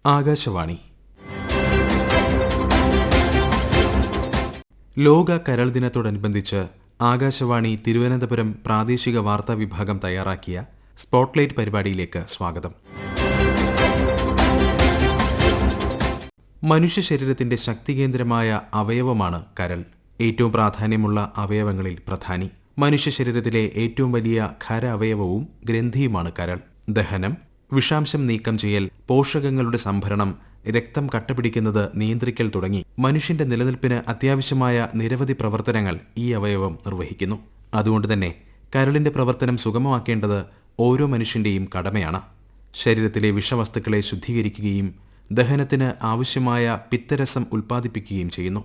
ആകാശവാണി. ലോക കരൾ ദിനത്തോടനുബന്ധിച്ച് ആകാശവാണി തിരുവനന്തപുരം പ്രാദേശിക വാർത്താ വിഭാഗം തയ്യാറാക്കിയ സ്പോട്ട്ലൈറ്റ് പരിപാടിയിലേക്ക് സ്വാഗതം. മനുഷ്യ ശരീരത്തിന്റെ ശക്തികേന്ദ്രമായ അവയവമാണ് കരൾ. ഏറ്റവും പ്രാധാന്യമുള്ള അവയവങ്ങളിൽ പ്രധാനി. മനുഷ്യ ശരീരത്തിലെ ഏറ്റവും വലിയ ഖര അവയവവും ഗ്രന്ഥിയുമാണ് കരൾ. ദഹനം, വിഷാംശം നീക്കം ചെയ്യൽ, പോഷകങ്ങളുടെ സംഭരണം, രക്തം കട്ടപിടിക്കുന്നത് നിയന്ത്രിക്കൽ തുടങ്ങി മനുഷ്യന്റെ നിലനിൽപ്പിന് അത്യാവശ്യമായ നിരവധി പ്രവർത്തനങ്ങൾ ഈ അവയവം നിർവഹിക്കുന്നു. അതുകൊണ്ടുതന്നെ കരളിന്റെ പ്രവർത്തനം സുഗമമാക്കേണ്ടത് ഓരോ മനുഷ്യന്റെയും കടമയാണ്. ശരീരത്തിലെ വിഷവസ്തുക്കളെ ശുദ്ധീകരിക്കുകയും ദഹനത്തിന് ആവശ്യമായ പിത്തരസം ഉൽപ്പാദിപ്പിക്കുകയും ചെയ്യുന്നു.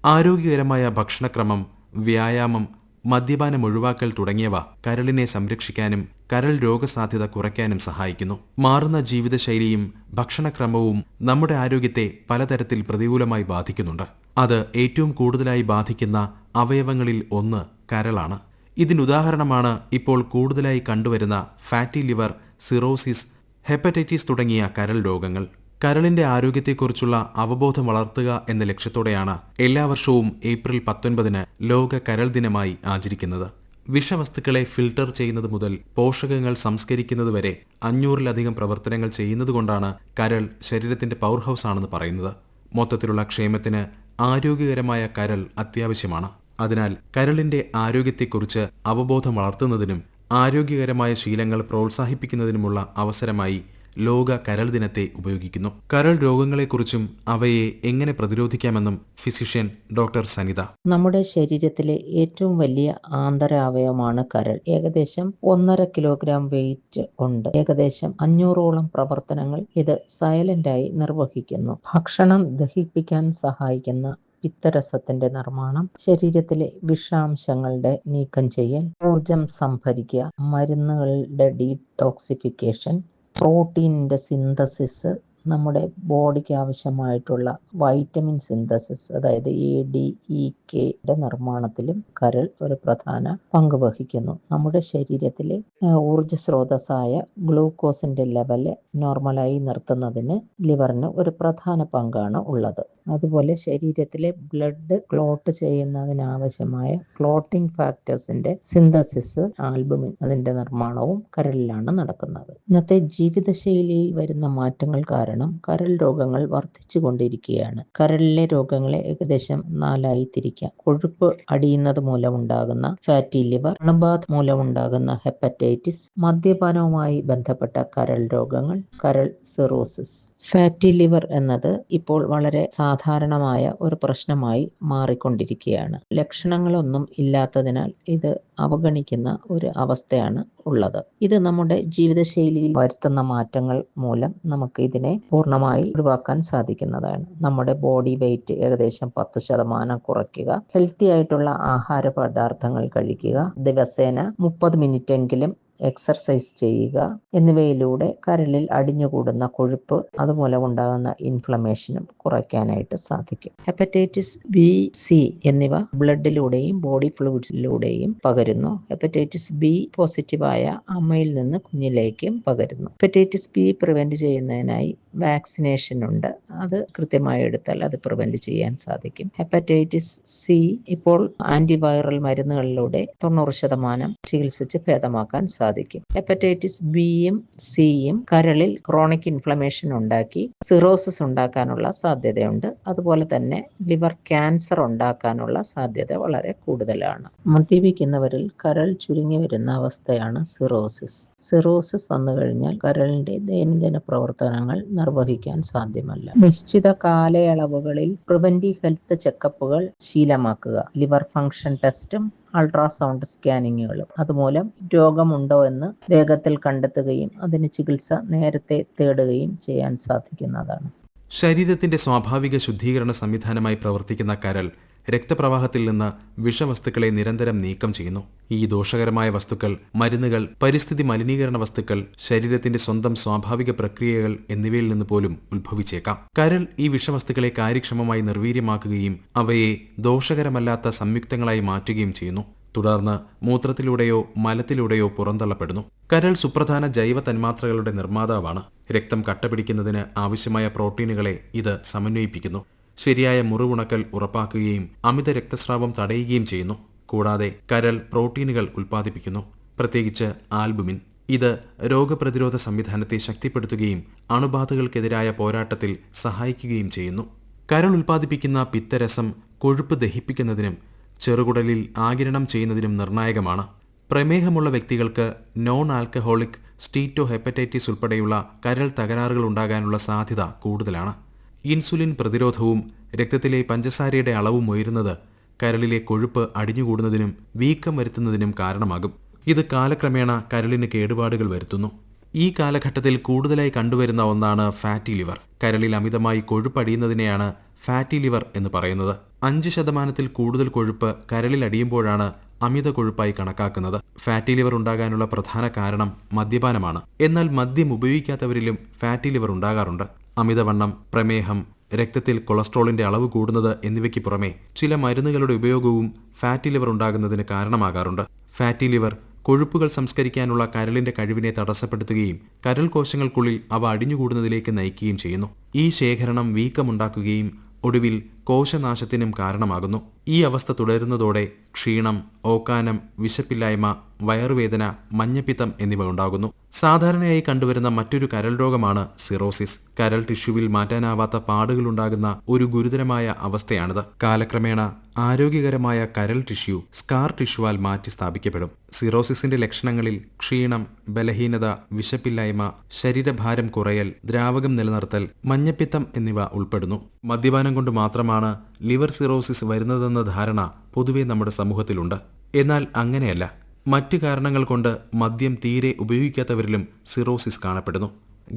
ആരോഗ്യകരമായ ഭക്ഷണക്രമം, വ്യായാമം, മദ്യപാനം ഒഴിവാക്കൽ തുടങ്ങിയവ കരളിനെ സംരക്ഷിക്കാനും കരൾ രോഗസാധ്യത കുറയ്ക്കാനും സഹായിക്കുന്നു. മാറുന്ന ജീവിതശൈലിയും ഭക്ഷണക്രമവും നമ്മുടെ ആരോഗ്യത്തെ പലതരത്തിൽ പ്രതികൂലമായി ബാധിക്കുന്നുണ്ട്. അത് ഏറ്റവും കൂടുതലായി ബാധിക്കുന്ന അവയവങ്ങളിൽ ഒന്ന് കരളാണ്. ഇതിനുദാഹരണമാണ് ഇപ്പോൾ കൂടുതലായി കണ്ടുവരുന്ന ഫാറ്റി ലിവർ, സിറോസിസ്, ഹെപ്പറ്റൈറ്റിസ് തുടങ്ങിയ കരൾ രോഗങ്ങൾ. കരളിന്റെ ആരോഗ്യത്തെക്കുറിച്ചുള്ള അവബോധം വളർത്തുക എന്ന ലക്ഷ്യത്തോടെയാണ് എല്ലാ വർഷവും ഏപ്രിൽ 19 ലോക കരൾ ദിനമായി ആചരിക്കുന്നത്. വിഷവസ്തുക്കളെ ഫിൽട്ടർ ചെയ്യുന്നത് മുതൽ പോഷകങ്ങൾ സംസ്കരിക്കുന്നതുവരെ 500-ലധികം പ്രവർത്തനങ്ങൾ ചെയ്യുന്നതുകൊണ്ടാണ് കരൾ ശരീരത്തിന്റെ പവർ ഹൗസ് ആണെന്ന് പറയുന്നത്. മൊത്തത്തിലുള്ള ക്ഷേമത്തിന് ആരോഗ്യകരമായ കരൾ അത്യാവശ്യമാണ്. അതിനാൽ കരളിന്റെ ആരോഗ്യത്തെക്കുറിച്ച് അവബോധം വളർത്തുന്നതിനും ആരോഗ്യകരമായ ശീലങ്ങൾ പ്രോത്സാഹിപ്പിക്കുന്നതിനുമുള്ള അവസരമായി ലോക കരൾ ദിനത്തെ ഉപയോഗിക്കുന്നു. കരൾ രോഗങ്ങളെക്കുറിച്ചും അവയെ എങ്ങനെ പ്രതിരോധിക്കാമെന്നും ഫിസിഷ്യൻ ഡോക്ടർ സനിത. നമ്മുടെ ശരീരത്തിലെ ഏറ്റവും വലിയ ആന്തരാവയവമാണ് കരൾ. ഏകദേശം 1.5 കിലോഗ്രാം വെയിറ്റ് ഉണ്ട്. ഏകദേശം 500ഓളം പ്രവർത്തനങ്ങൾ ഇത് സൈലന്റായി നിർവഹിക്കുന്നു. ഭക്ഷണം ദഹിപ്പിക്കാൻ സഹായിക്കുന്ന പിത്തരസത്തിന്റെ നിർമ്മാണം, ശരീരത്തിലെ വിഷാംശങ്ങളുടെ നീക്കം ചെയ്യൽ, ഊർജം സംഭരിക്കുക, മരുന്നുകളുടെ ഡീടോക്സിഫിക്കേഷൻ, പ്രോട്ടീനിന്റെ സിന്തസിസ്, നമ്മുടെ ബോഡിക്ക് ആവശ്യമായിട്ടുള്ള വൈറ്റമിൻ സിന്തസിസ്, അതായത് ADEKയുടെ നിർമ്മാണത്തിലും കരൾ ഒരു പ്രധാന പങ്ക് വഹിക്കുന്നു. നമ്മുടെ ശരീരത്തിലെ ഊർജ സ്രോതസ്സായ ഗ്ലൂക്കോസിന്റെ ലെവല് നോർമലായി നിർത്തുന്നതിന് ലിവറിന് ഒരു പ്രധാന പങ്കാണ് ഉള്ളത്. അതുപോലെ ശരീരത്തിലെ ബ്ലഡ് ക്ലോട്ട് ചെയ്യുന്നതിനാവശ്യമായ ക്ലോട്ടിംഗ് ഫാക്ടേഴ്സിന്റെ സിന്തസിസ്, ആൽബുമിൻ, അതിന്റെ നിർമ്മാണവും കരളിലാണ് നടക്കുന്നത്. ഇന്നത്തെ ജീവിതശൈലിയിൽ വരുന്ന മാറ്റങ്ങൾ കാരണം കരൾ രോഗങ്ങൾ വർദ്ധിച്ചുകൊണ്ടിരിക്കുകയാണ്. കരളിലെ രോഗങ്ങളെ ഏകദേശം 4ആയി തിരിക്കാം. കൊഴുപ്പ് അടിയുന്നത് മൂലമുണ്ടാകുന്ന ഫാറ്റി ലിവർ, അണുബാധ മൂലമുണ്ടാകുന്ന ഹെപ്പറ്റൈറ്റിസ്, മദ്യപാനവുമായി ബന്ധപ്പെട്ട കരൾ രോഗങ്ങൾ, കരൾ സിറോസിസ്. ഫാറ്റി ലിവർ എന്നത് ഇപ്പോൾ വളരെ സാധാരണമായ ഒരു പ്രശ്നമായി മാറിക്കൊണ്ടിരിക്കുകയാണ്. ലക്ഷണങ്ങളൊന്നും ഇല്ലാത്തതിനാൽ ഇത് അവഗണിക്കുന്ന ഒരു അവസ്ഥയാണ് ഉള്ളത്. ഇത് നമ്മുടെ ജീവിതശൈലിയിൽ വരുത്തുന്ന മാറ്റങ്ങൾ മൂലം നമുക്ക് ഇതിനെ പൂർണ്ണമായി ഒഴിവാക്കാൻ സാധിക്കുന്നതാണ്. നമ്മുടെ ബോഡി വെയിറ്റ് ഏകദേശം 10% കുറയ്ക്കുക, ഹെൽത്തി ആയിട്ടുള്ള ആഹാര പദാർത്ഥങ്ങൾ കഴിക്കുക, ദിവസേന 30 മിനിറ്റെങ്കിലും എക്സർസൈസ് ചെയ്യുക എന്നിവയിലൂടെ കരളിൽ അടിഞ്ഞുകൂടുന്ന കൊഴുപ്പ് അതുമൂലം ഉണ്ടാകുന്ന ഇൻഫ്ലമേഷനും കുറയ്ക്കാനായിട്ട് സാധിക്കും. ഹെപ്പറ്റൈറ്റിസ് B, C എന്നിവ ബ്ലഡിലൂടെയും ബോഡി ഫ്ലൂയിഡ്സിലൂടെയും പകരുന്നു. ഹെപ്പറ്റൈറ്റിസ് B പോസിറ്റീവായ അമ്മയിൽ നിന്ന് കുഞ്ഞിലേക്കും പകരുന്നു. ഹെപ്പറ്റൈറ്റിസ് B പ്രിവെന്റ് ചെയ്യുന്നതിനായി വാക്സിനേഷൻ ഉണ്ട്. അത് കൃത്യമായി എടുത്താൽ അത് പ്രിവെന്റ് ചെയ്യാൻ സാധിക്കും. ഹെപ്പറ്റൈറ്റിസ് C ഇപ്പോൾ ആന്റിവൈറൽ മരുന്നുകളിലൂടെ 90% ചികിത്സിച്ച് ഭേദമാക്കാൻ സാധിക്കും. ഹെപ്പറ്റൈറ്റിസ് Bയും Cയും കരളിൽ ക്രോണിക് ഇൻഫ്ലമേഷൻ ഉണ്ടാക്കി സിറോസിസ് ഉണ്ടാക്കാനുള്ള സാധ്യതയുണ്ട്. അതുപോലെ തന്നെ ലിവർ ക്യാൻസർ ഉണ്ടാക്കാനുള്ള സാധ്യത വളരെ കൂടുതലാണ്. മദ്യപിക്കുന്നവരിൽ കരൾ ചുരുങ്ങി വരുന്ന അവസ്ഥയാണ് സിറോസിസ്. സിറോസിസ് വന്നു കഴിഞ്ഞാൽ കരളിന്റെ ദൈനംദിന പ്രവർത്തനങ്ങൾ നിർവഹിക്കാൻ സാധ്യമല്ല. നിശ്ചിത കാലയളവുകളിൽ പ്രിവന്റീവ് ഹെൽത്ത് ചെക്കപ്പുകൾ ശീലമാക്കുക, ലിവർ ഫംഗ്ഷൻ ടെസ്റ്റും അൾട്രാസൗണ്ട് സ്കാനിങ്ങുകളും. അതുമൂലം രോഗമുണ്ടോ എന്ന് വേഗത്തിൽ കണ്ടെത്തുകയും അതിന് ചികിത്സ നേരത്തെ തേടുകയും ചെയ്യാൻ സാധിക്കുന്നതാണ്. ശരീരത്തിന്റെ സ്വാഭാവിക ശുദ്ധീകരണ സംവിധാനമായി പ്രവർത്തിക്കുന്ന കരൾ രക്തപ്രവാഹത്തിൽ നിന്ന് വിഷവസ്തുക്കളെ നിരന്തരം നീക്കം ചെയ്യുന്നു. ഈ ദോഷകരമായ വസ്തുക്കൾ, മരുന്നുകൾ, പരിസ്ഥിതി മലിനീകരണ വസ്തുക്കൾ, ശരീരത്തിന്റെ സ്വന്തം സ്വാഭാവിക പ്രക്രിയകൾ എന്നിവയിൽ നിന്ന് പോലും ഉത്ഭവിച്ചേക്കാം. കരൾ ഈ വിഷവസ്തുക്കളെ കാര്യക്ഷമമായി നിർവീര്യമാക്കുകയും അവയെ ദോഷകരമല്ലാത്ത സംയുക്തങ്ങളായി മാറ്റുകയും ചെയ്യുന്നു. തുടർന്ന് മൂത്രത്തിലൂടെയോ മലത്തിലൂടെയോ പുറന്തള്ളപ്പെടുന്നു. കരൾ സുപ്രധാന ജൈവ തന്മാത്രകളുടെ നിർമ്മാതാവാണ്. രക്തം കട്ടപിടിക്കുന്നതിന് ആവശ്യമായ പ്രോട്ടീനുകളെ ഇത് സമന്വയിപ്പിക്കുന്നു. ശരിയായ മുറിവുണക്കൽ ഉറപ്പാക്കുകയും അമിത രക്തസ്രാവം തടയുകയും ചെയ്യുന്നു. കൂടാതെ കരൾ പ്രോട്ടീനുകൾ ഉൽപ്പാദിപ്പിക്കുന്നു, പ്രത്യേകിച്ച് ആൽബുമിൻ. ഇത് രോഗപ്രതിരോധ സംവിധാനത്തെ ശക്തിപ്പെടുത്തുകയും അണുബാധകൾക്കെതിരായ പോരാട്ടത്തിൽ സഹായിക്കുകയും ചെയ്യുന്നു. കരൾ ഉൽപ്പാദിപ്പിക്കുന്ന പിത്തരസം കൊഴുപ്പ് ദഹിപ്പിക്കുന്നതിനും ചെറുകുടലിൽ ആഗിരണം ചെയ്യുന്നതിനും നിർണായകമാണ്. പ്രമേഹമുള്ള വ്യക്തികൾക്ക് നോൺ ആൽക്കഹോളിക് സ്റ്റീറ്റോഹെപ്പറ്റൈറ്റിസ് ഉൾപ്പെടെയുള്ള കരൾ തകരാറുകൾ ഉണ്ടാകാനുള്ള സാധ്യത കൂടുതലാണ്. ഇൻസുലിൻ പ്രതിരോധവും രക്തത്തിലെ പഞ്ചസാരയുടെ അളവും ഉയരുന്നത് കരളിലെ കൊഴുപ്പ് അടിഞ്ഞുകൂടുന്നതിനും വീക്കം വരുത്തുന്നതിനും കാരണമാകും. ഇത് കാലക്രമേണ കരളിന് കേടുപാടുകൾ വരുത്തുന്നു. ഈ കാലഘട്ടത്തിൽ കൂടുതലായി കണ്ടുവരുന്ന ഒന്നാണ് ഫാറ്റി ലിവർ. കരളിൽ അമിതമായി കൊഴുപ്പടിയുന്നതിനെയാണ് ഫാറ്റി ലിവർ എന്ന് പറയുന്നത്. 5% കൂടുതൽ കൊഴുപ്പ് കരളിൽ അടിയുമ്പോഴാണ് അമിത കൊഴുപ്പായി കണക്കാക്കുന്നത്. ഫാറ്റി ലിവർ ഉണ്ടാകാനുള്ള പ്രധാന കാരണം മദ്യപാനമാണ്. എന്നാൽ മദ്യം ഉപയോഗിക്കാത്തവരിലും ഫാറ്റി ലിവർ ഉണ്ടാകാറുണ്ട്. അമിതവണ്ണം, പ്രമേഹം, രക്തത്തിൽ കൊളസ്ട്രോളിന്റെ അളവ് കൂടുന്നത് എന്നിവയ്ക്ക് പുറമെ ചില മരുന്നുകളുടെ ഉപയോഗവും ഫാറ്റി ലിവർ ഉണ്ടാകുന്നതിന് കാരണമാകാറുണ്ട്. ഫാറ്റി ലിവർ കൊഴുപ്പുകൾ സംസ്കരിക്കാനുള്ള കരളിന്റെ കഴിവിനെ തടസ്സപ്പെടുത്തുകയും കരൾ കോശങ്ങൾക്കുള്ളിൽ അവ അടിഞ്ഞുകൂടുന്നതിലേക്ക് നയിക്കുകയും ചെയ്യുന്നു. ഈ ശേഖരണം വീക്കമുണ്ടാക്കുകയും ഒടുവിൽ കോശനാശത്തിനും കാരണമാകുന്നു. ഈ അവസ്ഥ തുടരുന്നതോടെ ക്ഷീണം, ഓക്കാനം, വിശപ്പില്ലായ്മ, വയറുവേദന, മഞ്ഞപ്പിത്തം എന്നിവ ഉണ്ടാകുന്നു. സാധാരണയായി കണ്ടുവരുന്ന മറ്റൊരു കരൾ രോഗമാണ് സിറോസിസ്. കരൾ ടിഷ്യൂവിൽ മാറ്റാനാവാത്ത പാടുകളുണ്ടാകുന്ന ഒരു ഗുരുതരമായ അവസ്ഥയാണിത്. കാലക്രമേണ ആരോഗ്യകരമായ കരൾ ടിഷ്യൂ സ്കാർ ടിഷ്യൂവാൽ മാറ്റി സ്ഥാപിക്കപ്പെടും. സിറോസിസിന്റെ ലക്ഷണങ്ങളിൽ ക്ഷീണം, ബലഹീനത, വിശപ്പില്ലായ്മ, ശരീരഭാരം കുറയൽ, ദ്രാവകം നിലനിർത്തൽ, മഞ്ഞപ്പിത്തം എന്നിവ ഉൾപ്പെടുന്നു. മദ്യപാനം കൊണ്ട് മാത്രമാണ് ലിവർ സിറോസിസ് വരുന്നതെന്ന ധാരണ പൊതുവെ നമ്മുടെ സമൂഹത്തിലുണ്ട്. എന്നാൽ അങ്ങനെയല്ല. മറ്റു കാരണങ്ങൾ കൊണ്ട് മദ്യം തീരെ ഉപയോഗിക്കാത്തവരിലും സിറോസിസ് കാണപ്പെടുന്നു.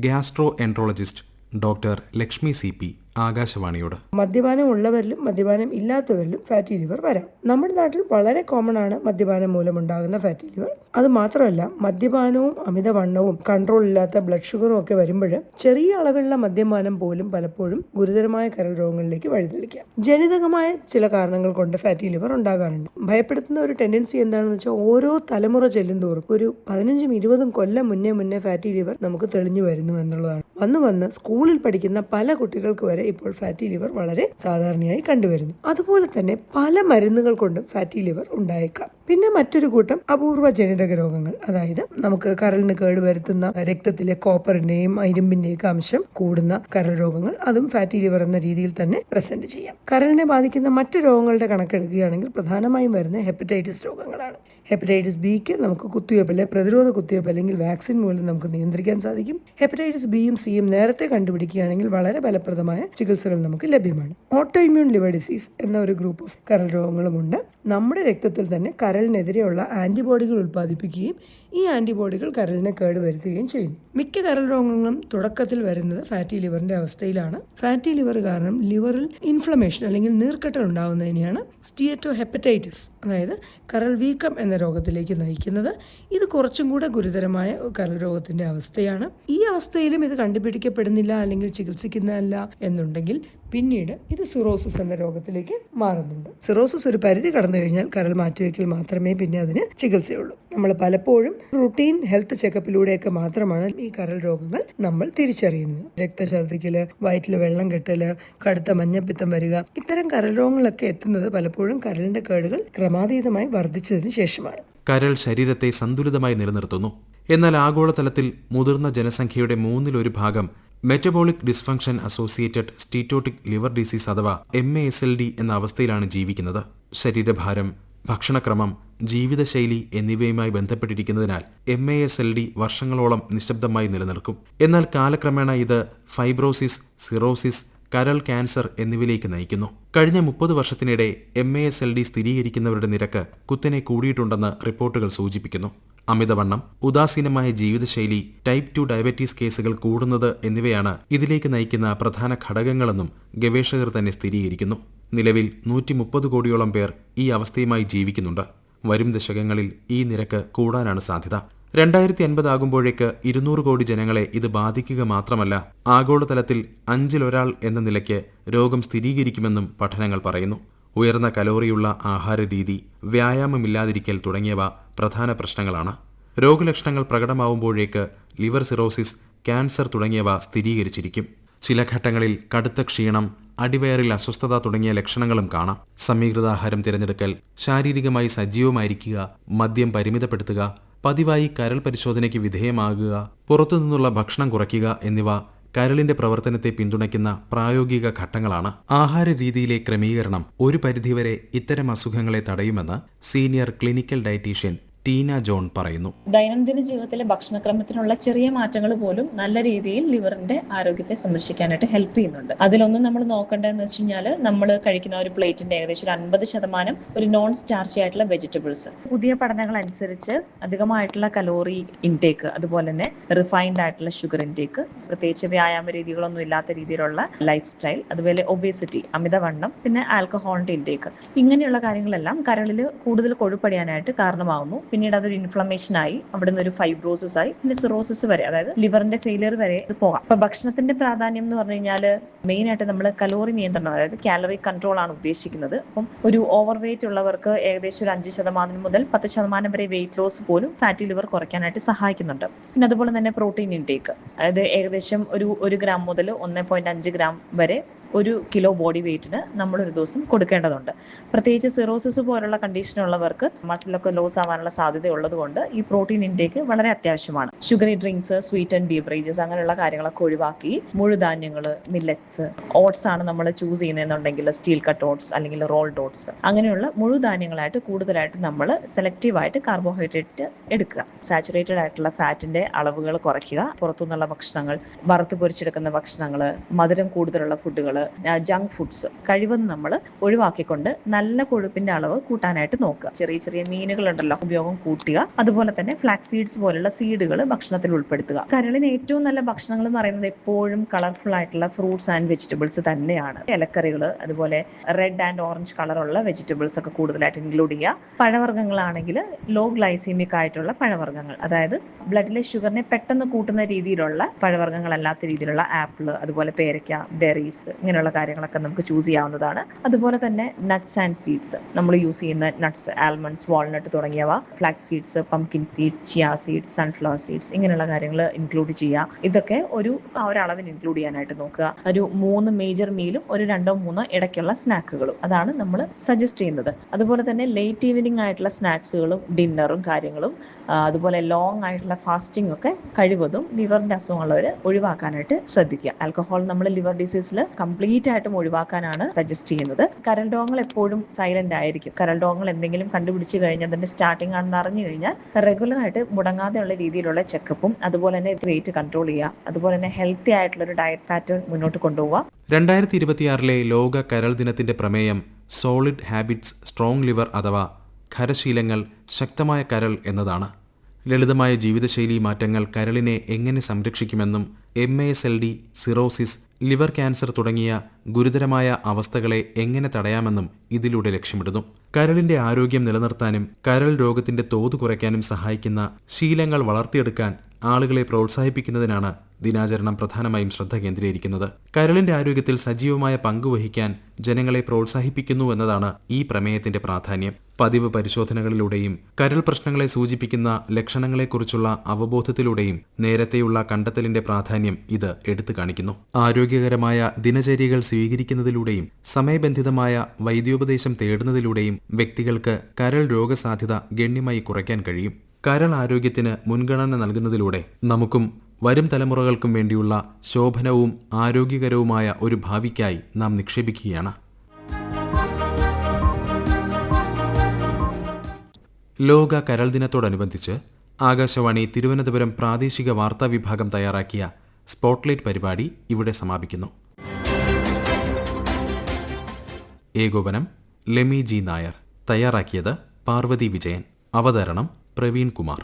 Gastro enterologist doctor Lakshmi CP ആകാശവാണിയോട്. മദ്യപാനം ഉള്ളവരിലും മദ്യപാനം ഇല്ലാത്തവരിലും ഫാറ്റി ലിവർ വരാം. നമ്മുടെ നാട്ടിൽ വളരെ കോമൺ ആണ് മദ്യപാനം മൂലമുണ്ടാകുന്ന ഫാറ്റി ലിവർ. അത് മാത്രമല്ല, മദ്യപാനവും അമിതവണ്ണവും കൺട്രോൾ ഇല്ലാത്ത ബ്ലഡ് ഷുഗറും ഒക്കെ വരുമ്പോൾ ചെറിയ അളവിലുള്ള മദ്യപാനം പോലും പലപ്പോഴും ഗുരുതരമായ കരൾ രോഗങ്ങളിലേക്ക് വഴിതെളിക്കാം. ജനിതകമായ ചില കാരണങ്ങൾ കൊണ്ട് ഫാറ്റി ലിവർ ഉണ്ടാകാറുണ്ട്. ഭയപ്പെടുത്തുന്ന ഒരു ടെൻഡൻസി എന്താണെന്ന് വെച്ചാൽ, ഓരോ തലമുറ ചെല്ലുന്തോറും ഒരു 15-20 കൊല്ലം മുന്നേ ഫാറ്റി ലിവർ നമുക്ക് തെളിഞ്ഞു വരുന്നു എന്നുള്ളതാണ്. വന്ന് സ്കൂളിൽ പഠിക്കുന്ന പല കുട്ടികൾക്ക് വരെ ഇപ്പോൾ ഫാറ്റി ലിവർ വളരെ സാധാരണയായി കണ്ടുവരുന്നു. അതുപോലെ തന്നെ പല മരുന്നുകൾ കൊണ്ടും ഫാറ്റി ലിവർ ഉണ്ടായേക്കാം. പിന്നെ മറ്റൊരു കൂട്ടം അപൂർവ ജനിതക രോഗങ്ങൾ, അതായത് നമുക്ക് കരളിന് കേടുവരുത്തുന്ന രക്തത്തിലെ കോപ്പറിന്റെയും ഇരുമ്പിന്റെയും അംശം കൂടുന്ന കരൾ രോഗങ്ങൾ, അതും ഫാറ്റി ലിവർ എന്ന രീതിയിൽ തന്നെ പ്രസന്റ് ചെയ്യാം. കരളിനെ ബാധിക്കുന്ന മറ്റു രോഗങ്ങളുടെ കണക്കെടുക്കുകയാണെങ്കിൽ പ്രധാനമായും വരുന്ന ഹെപ്പറ്റൈറ്റിസ് രോഗങ്ങളാണ്. ഹെപ്പറ്റൈറ്റിസ് ബിക്ക് നമുക്ക് കുത്തിവയ്പ്പ്, പ്രതിരോധ കുത്തിവയ്പ്പ് അല്ലെങ്കിൽ വാക്സിൻ മൂലം നമുക്ക് നിയന്ത്രിക്കാൻ സാധിക്കും. ഹെപ്പറ്റൈറ്റിസ് ബിയും സിയും നേരത്തെ കണ്ടുപിടിക്കുകയാണെങ്കിൽ വളരെ ഫലപ്രദമായ ചികിത്സകൾ നമുക്ക് ലഭ്യമാണ്. ഓട്ടോ ഇമ്മ്യൂൺ ലിവർ ഡിസീസ് എന്ന ഒരു ഗ്രൂപ്പ് ഓഫ് കരൾ രോഗങ്ങളുമുണ്ട്. നമ്മുടെ രക്തത്തിൽ തന്നെ കരളിനെതിരെയുള്ള ആന്റിബോഡികൾ ഉൽപ്പാദിപ്പിക്കുകയും ഈ ആന്റിബോഡികൾ കരളിനെ കേടുവരുത്തുകയും ചെയ്യുന്നു. മിക്ക കരൾ രോഗങ്ങളും തുടക്കത്തിൽ വരുന്നത് ഫാറ്റി ലിവറിന്റെ അവസ്ഥയിലാണ്. ഫാറ്റി ലിവർ കാരണം ലിവറിൽ ഇൻഫ്ലമേഷൻ അല്ലെങ്കിൽ നീർക്കെട്ടൽ ഉണ്ടാകുന്നതിനെയാണ് സ്റ്റീറ്റോഹെപ്പറ്റൈറ്റിസ്, അതായത് കരൾ വീക്കം എന്ന രോഗത്തിലേക്ക് നയിക്കുന്നത്. ഇത് കുറച്ചും കൂടെ ഗുരുതരമായ കരൾ രോഗത്തിന്റെ അവസ്ഥയാണ്. ഈ അവസ്ഥയിലും ഇത് കണ്ടുപിടിക്കപ്പെടുന്നില്ല അല്ലെങ്കിൽ ചികിത്സിക്കുന്നതല്ല എന്നുണ്ടെങ്കിൽ പിന്നീട് ഇത് സിറോസിസ് എന്ന രോഗത്തിലേക്ക് മാറുന്നുണ്ട്. സിറോസിസ് ഒരു പരിധി കടന്നു കഴിഞ്ഞാൽ കരൾ മാറ്റിവെക്കൽ മാത്രമേ പിന്നെ അതിന് ചികിത്സയുള്ളൂ. നമ്മൾ പലപ്പോഴും റുട്ടീൻ ഹെൽത്ത് ചെക്കപ്പിലൂടെയൊക്കെ മാത്രമാണ് ഈ കരൾ രോഗങ്ങൾ നമ്മൾ തിരിച്ചറിയുന്നത്. രക്തഛർദ്ദിക്കല്, വയറ്റിൽ വെള്ളം കെട്ടല്, കടുത്ത മഞ്ഞപ്പിത്തം വരിക, ഇത്തരം കരൾ രോഗങ്ങളൊക്കെ എത്തുന്നത് പലപ്പോഴും കരളിന്റെ കേടുകൾ ക്രമാതീതമായി വർദ്ധിച്ചതിന് ശേഷമാണ്. കരൾ ശരീരത്തെ സന്തുലിതമായി നിലനിർത്തുന്നു. എന്നാൽ ആഗോളതലത്തിൽ മുതിർന്ന ജനസംഖ്യയുടെ 1/3 metabolic dysfunction associated steatotic liver disease അഥവാ MASLD എന്ന അവസ്ഥയിലാണ് ജീവിക്കുന്നത്. ശരീരഭാരം, ഭക്ഷണക്രമം, ജീവിതശൈലി എന്നിവയുമായി ബന്ധപ്പെട്ടിരിക്കുന്നതിനാൽ MASLD വർഷങ്ങളോളം നിശബ്ദമായി നിലനിൽക്കും. എന്നാൽ കാലക്രമേണ ഇത് ഫൈബ്രോസിസ്, സിറോസിസ്, കരൾ ക്യാൻസർ എന്നിവയിലേക്ക് നയിക്കുന്നു. കഴിഞ്ഞ 30 വർഷത്തിനിടെ MASLD സ്ഥിരീകരിക്കുന്നവരുടെ നിരക്ക് കുത്തനെ കൂടിയിട്ടുണ്ടെന്ന് റിപ്പോർട്ടുകൾ സൂചിപ്പിക്കുന്നു. അമിതവണ്ണം, ഉദാസീനമായ ജീവിതശൈലി, ടൈപ്പ് 2 ഡയബറ്റീസ് കേസുകൾ കൂടുന്നത് എന്നിവയാണ് ഇതിലേക്ക് നയിക്കുന്ന പ്രധാന ഘടകങ്ങളെന്നും ഗവേഷകർ തന്നെ സ്ഥിരീകരിക്കുന്നു. നിലവിൽ 130 കോടിയോളം പേർ ഈ അവസ്ഥയുമായി ജീവിക്കുന്നുണ്ട്. വരും ദശകങ്ങളിൽ ഈ നിരക്ക് കൂടാനാണ് സാധ്യത. 2050 ആകുമ്പോഴേക്ക് 200 കോടി ജനങ്ങളെ ഇത് ബാധിക്കുക മാത്രമല്ല, ആഗോളതലത്തിൽ 5-1 എന്ന നിലയ്ക്ക് രോഗം സ്ഥിരീകരിക്കുമെന്നും പഠനങ്ങൾ പറയുന്നു. ഉയർന്ന കലോറിയുള്ള ആഹാരരീതി, വ്യായാമമില്ലാതിരിക്കൽ തുടങ്ങിയവ പ്രധാന പ്രശ്നങ്ങളാണ്. രോഗലക്ഷണങ്ങൾ പ്രകടമാവുമ്പോഴേക്ക് ലിവർ സിറോസിസ്, ക്യാൻസർ തുടങ്ങിയവ സ്ഥിരീകരിച്ചിരിക്കും. ചില ഘട്ടങ്ങളിൽ കടുത്ത ക്ഷീണം, അടിവയറിൽ അസ്വസ്ഥത തുടങ്ങിയ ലക്ഷണങ്ങളും കാണാം. സമീകൃതാഹാരം തിരഞ്ഞെടുക്കൽ, ശാരീരികമായി സജീവമായിരിക്കുക, മദ്യം പരിമിതപ്പെടുത്തുക, പതിവായി കരൾ പരിശോധനയ്ക്ക് വിധേയമാകുക, പുറത്തുനിന്നുള്ള ഭക്ഷണം കുറയ്ക്കുക എന്നിവ കരളിന്റെ പ്രവർത്തനത്തെ പിന്തുണയ്ക്കുന്ന പ്രായോഗിക ഘട്ടങ്ങളാണ്. ആഹാര രീതിയിലെ ക്രമീകരണം ഒരു പരിധിവരെ ഇത്തരം അസുഖങ്ങളെ തടയുമെന്ന് senior clinical dietitian Teena John പറയുന്നു. ദൈനംദിന ജീവിതത്തിലെ ഭക്ഷണക്രമത്തിനുള്ള ചെറിയ മാറ്റങ്ങൾ പോലും നല്ല രീതിയിൽ ലിവറിന്റെ ആരോഗ്യത്തെ സംരക്ഷിക്കാനായിട്ട് ഹെൽപ്പ് ചെയ്യുന്നുണ്ട്. അതിലൊന്നും നമ്മൾ നോക്കേണ്ടതെന്ന് വെച്ച് കഴിഞ്ഞാൽ നമ്മൾ കഴിക്കുന്ന ഒരു പ്ലേറ്റിന്റെ ഏകദേശം 50% ഒരു നോൺ സ്റ്റാർച്ചി ആയിട്ടുള്ള വെജിറ്റബിൾസ്. പുതിയ പഠനങ്ങൾ അനുസരിച്ച് അധികമായിട്ടുള്ള കലോറി ഇൻടേക്ക്, അതുപോലെ തന്നെ റിഫൈൻഡ് ആയിട്ടുള്ള ഷുഗർ ഇൻടേക്ക്, പ്രത്യേകിച്ച് വ്യായാമ രീതികളൊന്നും ഇല്ലാത്ത രീതിയിലുള്ള ലൈഫ് സ്റ്റൈൽ, അതുപോലെ ഒബേസിറ്റി, അമിതവണ്ണം, പിന്നെ ആൽക്കഹോളിന്റെ ഇൻടേക്ക്, ഇങ്ങനെയുള്ള കാര്യങ്ങളെല്ലാം കരളിൽ കൂടുതൽ കൊഴുപ്പടിയാനായിട്ട് കാരണമാകുന്നു. പിന്നീട് അതൊരു ഇൻഫ്ലമേഷൻ ആയി അവിടെ നിന്ന് ഒരു ഫൈബ്രോസിസ് ആയി പിന്നെ സിറോസിസ് വരെ, അതായത് ലിവറിന്റെ ഫെയിലിയർ വരെ ഇത് പോകാം. അപ്പൊ ഭക്ഷണത്തിന്റെ പ്രാധാന്യം എന്ന് പറഞ്ഞു കഴിഞ്ഞാൽ മെയിൻ ആയിട്ട് നമ്മൾ കലോറി നിയന്ത്രണം, അതായത് കാലറി കൺട്രോൾ ആണ് ഉദ്ദേശിക്കുന്നത്. അപ്പം ഒരു ഓവർ വെയിറ്റ് ഉള്ളവർക്ക് ഏകദേശം ഒരു 5% മുതൽ 10% വരെ വെയിറ്റ് ലോസ് പോലും ഫാറ്റി ലിവർ കുറയ്ക്കാനായിട്ട് സഹായിക്കുന്നുണ്ട്. പിന്നെ അതുപോലെ തന്നെ പ്രോട്ടീൻ ഇൻടേക്ക്, അതായത് ഏകദേശം ഒരു 1 ഗ്രാം മുതൽ 1.5 ഗ്രാം വരെ 1 കിലോ ബോഡി വെയിറ്റിന് നമ്മൾ ഒരു ദിവസം കൊടുക്കേണ്ടതുണ്ട്. പ്രത്യേകിച്ച് സിറോസിസ് പോലുള്ള കണ്ടീഷനുള്ളവർക്ക് മസിലൊക്കെ ലോസ് ആവാനുള്ള സാധ്യത ഉള്ളതുകൊണ്ട് ഈ പ്രോട്ടീൻ ഇൻടേക്ക് വളരെ അത്യാവശ്യമാണ്. Sugary drinks, sweet and beverages അങ്ങനെയുള്ള കാര്യങ്ങളൊക്കെ ഒഴിവാക്കി മുഴുധാന്യങ്ങൾ, മില്ലറ്റ്സ്, ഓട്സ് ആണ് നമ്മൾ ചൂസ് ചെയ്യുന്നതെന്നുണ്ടെങ്കിൽ സ്റ്റീൽ കട്ട് ഓട്സ് അല്ലെങ്കിൽ റോൾഡ് ഓട്സ്, അങ്ങനെയുള്ള മുഴുധാന്യങ്ങളായിട്ട് കൂടുതലായിട്ട് നമ്മൾ സെലക്റ്റീവായിട്ട് കാർബോഹൈഡ്രേറ്റ് എടുക്കുക. സാച്ചുറേറ്റഡ് ആയിട്ടുള്ള ഫാറ്റിന്റെ അളവുകൾ കുറയ്ക്കുക. പുറത്തുനിന്നുള്ള ഭക്ഷണങ്ങൾ, വറുത്ത് പൊരിച്ചെടുക്കുന്ന ഭക്ഷണങ്ങൾ, മധുരം കൂടുതലുള്ള ഫുഡുകൾ, ജങ്ക് ഫുഡ്സ് കഴിവതും നമ്മൾ ഒഴിവാക്കിക്കൊണ്ട് നല്ല കൊഴുപ്പിന്റെ അളവ് കൂട്ടാനായിട്ട് നോക്കുക. ചെറിയ ചെറിയ മീനുകളുണ്ടല്ലോ, ഉപയോഗം കൂട്ടുക. അതുപോലെ തന്നെ ഫ്ലാക്സ് സീഡ്സ് പോലുള്ള സീഡുകൾ ഭക്ഷണത്തിൽ ഉൾപ്പെടുത്തുക. കരളിന് ഏറ്റവും നല്ല ഭക്ഷണങ്ങൾ എന്ന് പറയുന്നത് എപ്പോഴും കളർഫുൾ ആയിട്ടുള്ള ഫ്രൂട്ട്സ് ആൻഡ് വെജിറ്റബിൾസ് തന്നെയാണ്. ഇലക്കറികൾ, അതുപോലെ റെഡ് ആൻഡ് ഓറഞ്ച് കളറുള്ള വെജിറ്റബിൾസ് ഒക്കെ കൂടുതലായിട്ട് ഇൻക്ലൂഡ് ചെയ്യുക. പഴവർഗ്ഗങ്ങളാണെങ്കിൽ ലോ ഗ്ലൈസീമിക് ആയിട്ടുള്ള പഴവർഗ്ഗങ്ങൾ, അതായത് ബ്ലഡിലെ ഷുഗറിനെ പെട്ടെന്ന് കൂട്ടുന്ന രീതിയിലുള്ള പഴവർഗ്ഗങ്ങളല്ലാത്ത രീതിയിലുള്ള ആപ്പിൾ, അതുപോലെ പേരയ്ക്ക, ബെറീസ്, ഇങ്ങനെയുള്ള കാര്യങ്ങളൊക്കെ നമുക്ക് ചൂസ് ചെയ്യാവുന്നതാണ്. അതുപോലെ തന്നെ നട്ട്സ് ആൻഡ് സീഡ്സ്, നമ്മൾ യൂസ് ചെയ്യുന്ന നട്ട്സ്, ആൽമണ്ട്സ്, വാൾനട്ട് തുടങ്ങിയവ, flax seeds, pumpkin seed, chia seed, sunflower seeds, ഇങ്ങനെയുള്ള കാര്യങ്ങൾ ഇൻക്ലൂഡ് ചെയ്യുക. ഇതൊക്കെ ഒരളവിന് ഇൻക്ലൂഡ് ചെയ്യാനായിട്ട് നോക്കുക. ഒരു 3 മേജർ മീലും ഒരു 2-3 ഇടയ്ക്കുള്ള സ്നാക്കുകളും അതാണ് നമ്മൾ സജസ്റ്റ് ചെയ്യുന്നത്. അതുപോലെ തന്നെ ലേറ്റ് ഈവനിങ് ആയിട്ടുള്ള സ്നാക്സുകളും ഡിന്നറും കാര്യങ്ങളും, അതുപോലെ ലോങ് ആയിട്ടുള്ള ഫാസ്റ്റിംഗ് ഒക്കെ കഴിവതും ലിവറിന്റെ അസുഖമുള്ളവർ ഒഴിവാക്കാനായിട്ട് ശ്രദ്ധിക്കുക. ആൽക്കഹോൾ നമ്മൾ ലിവർ ഡിസീസിൽ കംപ്ലീറ്റ് ആയിട്ടും ഒഴിവാക്കാനാണ് സജസ്റ്റ് ചെയ്യുന്നത്. കരൾ രോഗങ്ങൾ എപ്പോഴും സൈലന്റ് ആയിരിക്കും. കരൾ രോഗങ്ങൾ എന്തെങ്കിലും കണ്ടുപിടിച്ച് കഴിഞ്ഞാൽ അതിന്റെ സ്റ്റാർട്ടിംഗ് ആണെന്ന് അറിഞ്ഞു കഴിഞ്ഞാൽ റെഗുലർ ആയിട്ട് മുടങ്ങാതെയുള്ള രീതിയിലുള്ള ചെക്കപ്പും, അതുപോലെ തന്നെ വെയിറ്റ് കൺട്രോൾ ചെയ്യുക, അതുപോലെ തന്നെ ഹെൽത്തി ആയിട്ടുള്ള ഒരു ഡയറ്റ് പാറ്റേൺ മുന്നോട്ട് കൊണ്ടുപോവുക. 2026 ലോക കരൾ ദിനത്തിന്റെ പ്രമേയം സോളിഡ് ഹാബിറ്റ്സ് സ്ട്രോങ് ലിവർ അഥവാ ഖരശീലങ്ങൾ ശക്തമായ കരൾ എന്നതാണ്. ലളിതമായ ജീവിതശൈലി മാറ്റങ്ങൾ കരളിനെ എങ്ങനെ സംരക്ഷിക്കുമെന്നും MASLD, സിറോസിസ്, ലിവർ ക്യാൻസർ തുടങ്ങിയ ഗുരുതരമായ അവസ്ഥകളെ എങ്ങനെ തടയാമെന്നും ഇതിലൂടെ ലക്ഷ്യമിടുന്നു. കരളിന്റെ ആരോഗ്യം നിലനിർത്താനും കരൾ രോഗത്തിന്റെ തോത് കുറയ്ക്കാനും സഹായിക്കുന്ന ശീലങ്ങൾ വളർത്തിയെടുക്കാൻ ആളുകളെ പ്രോത്സാഹിപ്പിക്കുന്നതിനാണ് ദിനാചരണം പ്രധാനമായും ശ്രദ്ധ കേന്ദ്രീകരിക്കുന്നത്. കരളിന്റെ ആരോഗ്യത്തിൽ സജീവമായ പങ്കുവഹിക്കാൻ ജനങ്ങളെ പ്രോത്സാഹിപ്പിക്കുന്നു എന്നതാണ് ഈ പ്രമേയത്തിന്റെ പ്രാധാന്യം. പതിവ് പരിശോധനകളിലൂടെയും കരൾ പ്രശ്നങ്ങളെ സൂചിപ്പിക്കുന്ന ലക്ഷണങ്ങളെക്കുറിച്ചുള്ള അവബോധത്തിലൂടെയും നേരത്തെയുള്ള കണ്ടെത്തലിന്റെ പ്രാധാന്യം ഇത് എടുത്തു കാണിക്കുന്നു. ആരോഗ്യകരമായ ദിനചര്യകൾ സ്വീകരിക്കുന്നതിലൂടെയും സമയബന്ധിതമായ വൈദ്യോപദേശം തേടുന്നതിലൂടെയും വ്യക്തികൾക്ക് കരൾ രോഗസാധ്യത ഗണ്യമായി കുറയ്ക്കാൻ കഴിയും. കരൾ ആരോഗ്യത്തിന് മുൻഗണന നൽകുന്നതിലൂടെ നമുക്കും വരും തലമുറകൾക്കും വേണ്ടിയുള്ള ശോഭനവും ആരോഗ്യകരവുമായ ഒരു ഭാവിക്കായി നാം നിക്ഷേപിക്കുകയാണ്. ലോക കരൾ ദിനത്തോടനുബന്ധിച്ച് ആകാശവാണി തിരുവനന്തപുരം പ്രാദേശിക വാർത്താ വിഭാഗം തയ്യാറാക്കിയ സ്പോട്ട്ലൈറ്റ് പരിപാടി ഇവിടെ സമാപിക്കുന്നു. ഏകോപനം ലെമി ജി നായർ. തയ്യാറാക്കിയത് പാർവതി വിജയൻ. അവതരണം പ്രവീൺ കുമാർ.